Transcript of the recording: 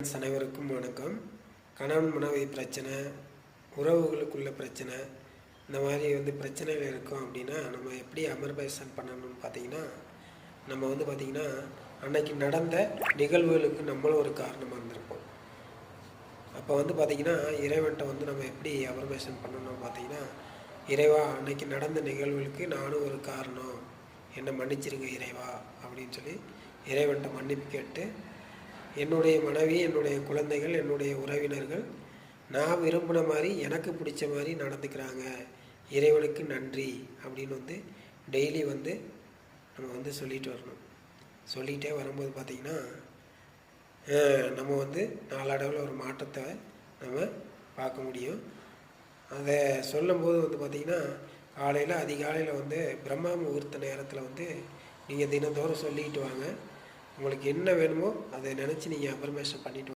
அனைவருக்கும் வணக்கம். கணவன் மனைவி பிரச்சனை, உறவுகளுக்குள்ள பிரச்சனை, இந்த மாதிரி பிரச்சனைகள் இருக்கும் அப்படின்னா நம்ம எப்படி அமர்பேசன் பண்ணணும்னு பார்த்தீங்கன்னா, நம்ம பார்த்தீங்கன்னா அன்னைக்கு நடந்த நிகழ்வுகளுக்கு நம்மளும் ஒரு காரணமாக இருந்திருப்போம். அப்போ பார்த்தீங்கன்னா இறைவன்கிட்ட நம்ம எப்படி அமர்பேசன் பண்ணணும் பார்த்தீங்கன்னா, இறைவா அன்னைக்கு நடந்த நிகழ்வுகளுக்கு நானும் ஒரு காரணம், என்னை மன்னிச்சிருங்க இறைவா அப்படின்னு சொல்லி இறைவன்கிட்ட மன்னிப்பு கேட்டு, என்னுடைய மனைவி, என்னுடைய குழந்தைகள், என்னுடைய உறவினர்கள் நான் விரும்பின மாதிரி எனக்கு பிடிச்ச மாதிரி நடந்துக்கிறாங்க, இறைவனுக்கு நன்றி அப்படின்னு டெய்லி நம்ம சொல்லிட்டு வரணும். சொல்லிகிட்டே வரும்போது பார்த்திங்கன்னா நம்ம நாளடைவில் ஒரு மாற்றத்தை நம்ம பார்க்க முடியும். அதை சொல்லும்போது பார்த்திங்கன்னா காலையில் அதிகாலையில் பிரம்ம முகூர்த்த நேரத்தில் நீங்கள் தினந்தோறும் சொல்லிக்கிட்டு வாங்க. உங்களுக்கு என்ன வேணுமோ அதை நினச்சி நீங்கள் அஃபர்மேஷன் பண்ணிவிட்டு